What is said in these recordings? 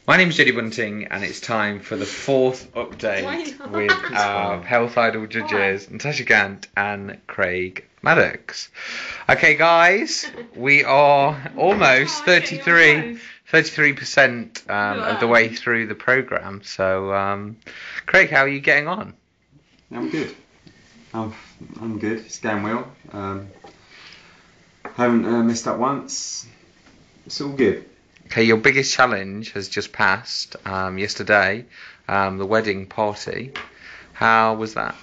My name's Judy Bunting, and it's time for the fourth update with our Health Idol judges, Natasha Gant and Craig Maddox. Okay, guys, we are almost 33% of the way through the programme. So, Craig, how are you getting on? I'm good. I'm good. It's going well. Haven't messed up once. It's all good. Okay, your biggest challenge has just passed yesterday, the wedding party. How was that?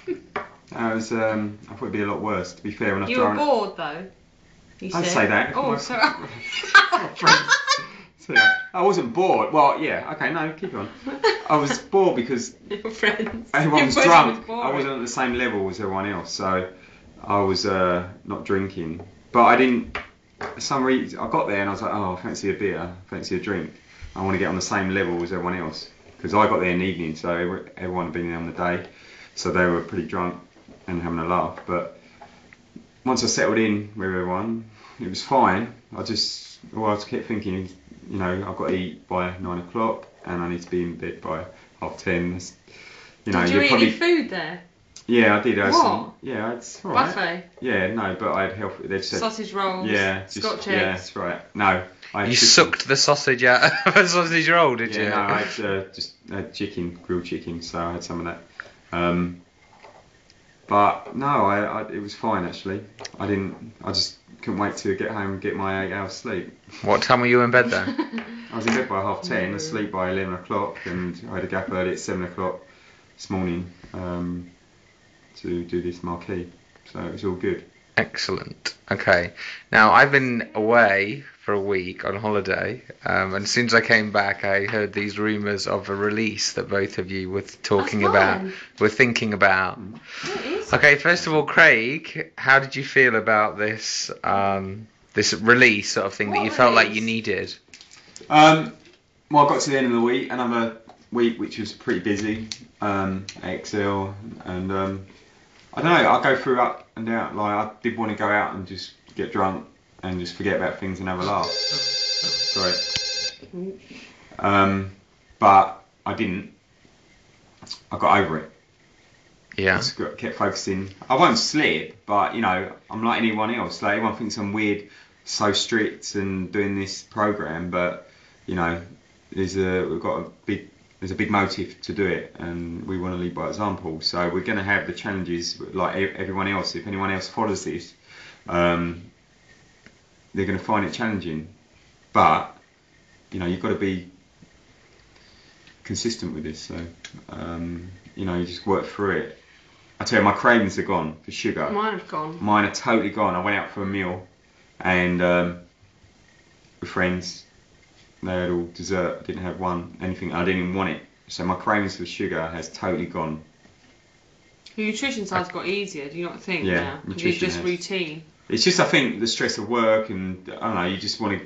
I thought it'd be a lot worse, to be fair. When you were bored, though? I'd say that. Oh, sorry. I wasn't bored. Well, yeah, okay, no, keep on. I was bored because your friends. Everyone was drunk. I wasn't at the same level as everyone else, so I was not drinking. But I didn't... For some reason, I got there and I was like, oh, I fancy a beer, fancy a drink. I want to get on the same level as everyone else. Because I got there in the evening, so everyone had been there on the day. So they were pretty drunk and having a laugh. But once I settled in with everyone, it was fine. I just kept thinking, you know, I've got to eat by 9 o'clock and I need to be in bed by 10:30. You know, did you eat any food there? Yeah, I did. What? Yeah, it's all right. Buffet? Yeah, no, but I had health. They said sausage rolls. Yeah, Scotch eggs. Yeah, that's right. No, you sucked the sausage out of a sausage roll, did you? No, I had had chicken, grilled chicken, so I had some of that. But no, it was fine actually. I just couldn't wait to get home and get my 8 hours sleep. What time were you in bed then? I was in bed by 10:30, asleep by 11 o'clock, and I had a gap early at 7 o'clock this morning. To do this marquee, so it was all good. Excellent. Okay, now I've been away for a week on holiday, and as soon as I came back I heard these rumours of a release that both of you were thinking about. Okay, first of all, Craig, how did you feel about this this release sort of thing that you felt like you needed? Well, I got to the end of the week, another week which was pretty busy, Excel, and I don't know, I go through up and down. Like, I did want to go out and just get drunk and just forget about things and have a laugh. Sorry. But I didn't. I got over it. Yeah. I just kept focusing. I won't slip, but, you know, I'm like anyone else. Like, everyone thinks I'm weird, so strict and doing this programme, but, you know, there's a big motive to do it, and we want to lead by example. So we're going to have the challenges like everyone else. If anyone else follows this, they're going to find it challenging. But, you know, you've got to be consistent with this. So, you know, you just work through it. I tell you, my cravings are gone for sugar. Mine have gone. Mine are totally gone. I went out for a meal, and with friends. They had all dessert. I didn't have anything. I didn't even want it. So my cravings for sugar has totally gone. Your nutrition side's got easier, do you not think? Yeah, now? Because it's just routine. It's just, I think, the stress of work, and I don't know, you just want to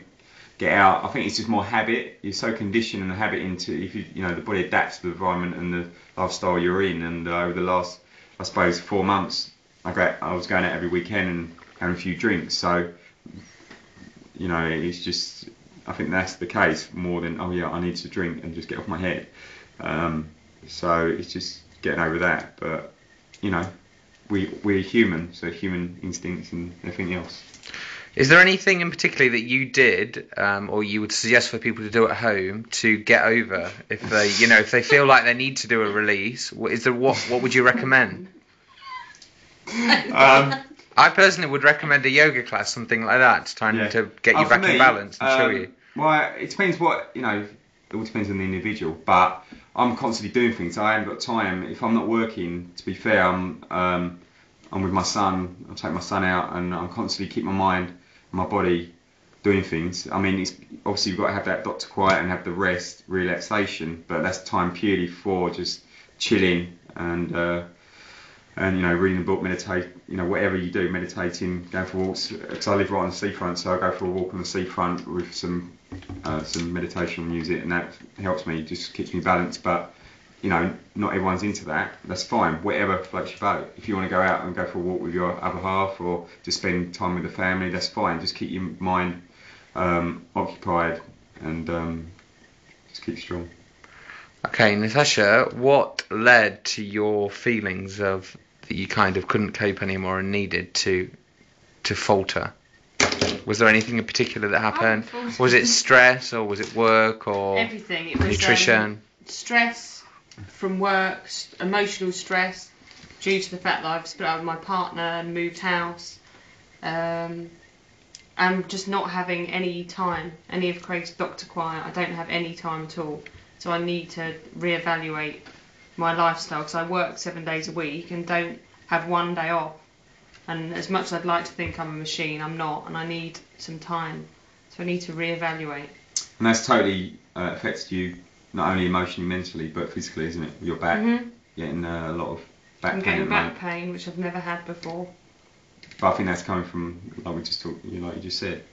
get out. I think it's just more habit. You're so conditioned and habit into, you know, the body adapts to the environment and the lifestyle you're in. And over the last, I suppose, 4 months, I was going out every weekend and having a few drinks. So, you know, it's just, I think that's the case more than, oh yeah, I need to drink and just get off my head. So it's just getting over that. But, you know, we're human, so human instincts and everything else. Is there anything in particular that you did, or you would suggest for people to do at home to get over if they, you know, if they feel like they need to do a release? What would you recommend? I personally would recommend a yoga class, something like that, to get you back in balance and show you. Well, it depends what, you know, it all depends on the individual, but I'm constantly doing things. I haven't got time. If I'm not working, to be fair, I'm with my son. I take my son out, and I'm constantly keep my mind and my body doing things. I mean, it's obviously you've got to have that doctor quiet and have the rest, relaxation, but that's time purely for just chilling and you know, reading a book, meditate, you know, whatever you do, meditating, going for walks. Because I live right on the seafront, so I go for a walk on the seafront with some meditation music, and that helps me, just keeps me balanced. But, you know, not everyone's into that. That's fine. Whatever floats your boat. If you want to go out and go for a walk with your other half, or just spend time with the family, that's fine. Just keep your mind occupied and just keep strong. Okay, Natasha, what led to your feelings of that you kind of couldn't cope anymore and needed to falter? Was there anything in particular that happened? Was it stress, or was it work, or everything? It was nutrition? Stress from work, emotional stress due to the fact that I've split up with my partner and moved house. I'm just not having any time. Any of Craig's doctor quiet. I don't have any time at all. So I need to reevaluate my lifestyle because I work 7 days a week and don't have one day off. And as much as I'd like to think I'm a machine, I'm not, and I need some time. So I need to reevaluate. And that's totally affects you, not only emotionally, mentally, but physically, isn't it? Your back, getting a lot of back I'm pain. getting back pain, which I've never had before. But I think that's coming from, like we just talked, like you just said,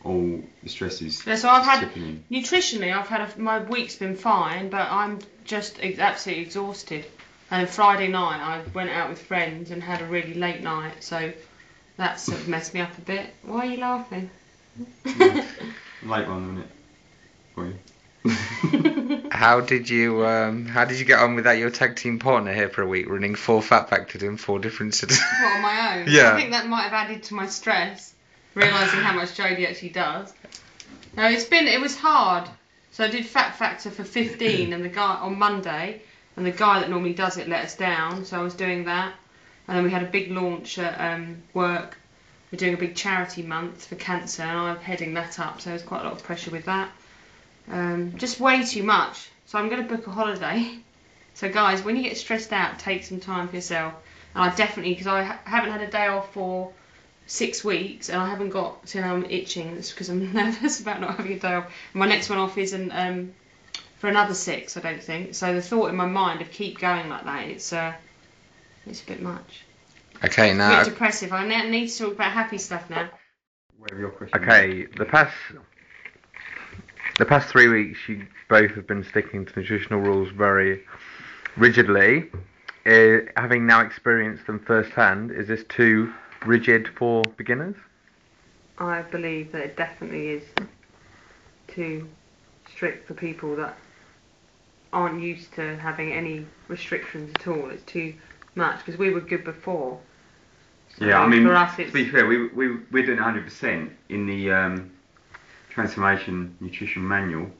all the stresses. Yeah, so I've had nutritionally, my week's been fine, but I'm just absolutely exhausted. And Friday night, I went out with friends and had a really late night, so that sort of messed me up a bit. Why are you laughing? Late one, wasn't it? How did you get on without your tag team partner here for a week, running 4 Fat Factors in 4 different cities? What, on my own? Yeah. I think that might have added to my stress, realising how much Jodie actually does. No, it was hard. So I did Fat Factor for 15 and the guy on Monday, and the guy that normally does it let us down, so I was doing that. And then we had a big launch at work. We're doing a big charity month for cancer, and I'm heading that up, so there's quite a lot of pressure with that. Just way too much. So I'm going to book a holiday. So guys, when you get stressed out, take some time for yourself. And I definitely, because I haven't had a day off for 6 weeks, and I haven't got, so now I'm itching. It's because I'm nervous about not having a day off. My next one off isn't for another 6, I don't think. So the thought in my mind of keep going like that, it's a bit much. Okay, now. It's a bit depressive. I need to talk about happy stuff now. Whatever your question. Okay, the past 3 weeks, you both have been sticking to nutritional rules very rigidly. Having now experienced them firsthand, is this too rigid for beginners? I believe that it definitely is too strict for people that aren't used to having any restrictions at all. It's too much because we were good before. So yeah, I mean, for us, to be fair, we're doing 100% in the Transformation Nutrition Manual.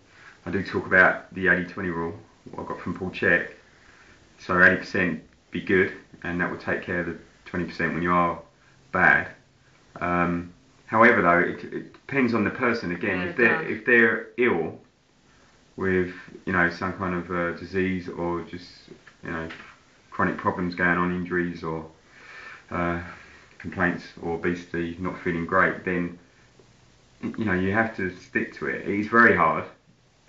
I do talk about the 80-20 rule, what I got from Paul Check. So 80% be good, and that will take care of the 20% when you are bad. However, though, it depends on the person. Again, Yeah, if they're ill with some kind of disease or just chronic problems going on, injuries or complaints or obesity, not feeling great, then you have to stick to it. It is very hard,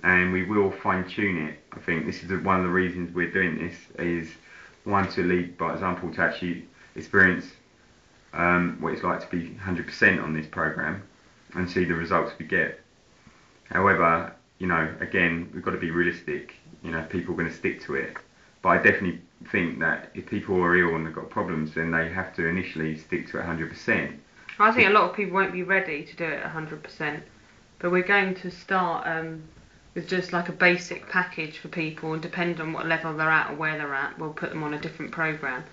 and we will fine tune it. I think this is one of the reasons we're doing this, is one, to lead by example, to actually experience what it's like to be 100% on this program and see the results we get. However, again, we've got to be realistic. People are going to stick to it, but I definitely think that if people are ill and they've got problems, then they have to initially stick to it 100%. I think a lot of people won't be ready to do it 100%, but we're going to start with just like a basic package for people, and depending on what level they're at or where they're at, we'll put them on a different program.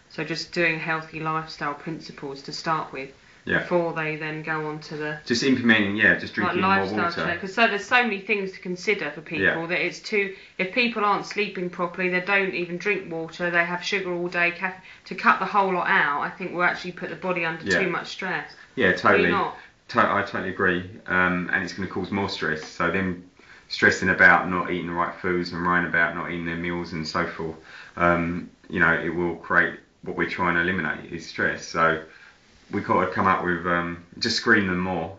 So just doing healthy lifestyle principles to start with, before they then go on to the just implementing, just drinking more water. Because so there's so many things to consider for people that it's too. If people aren't sleeping properly, they don't even drink water, they have sugar all day, to cut the whole lot out, I think we'll actually put the body under too much stress. Yeah, totally. I totally agree. And it's going to cause more stress. So then stressing about not eating the right foods and worrying about not eating their meals and so forth, it will create what we're trying to eliminate is stress. So we've got to come up with just screen them more.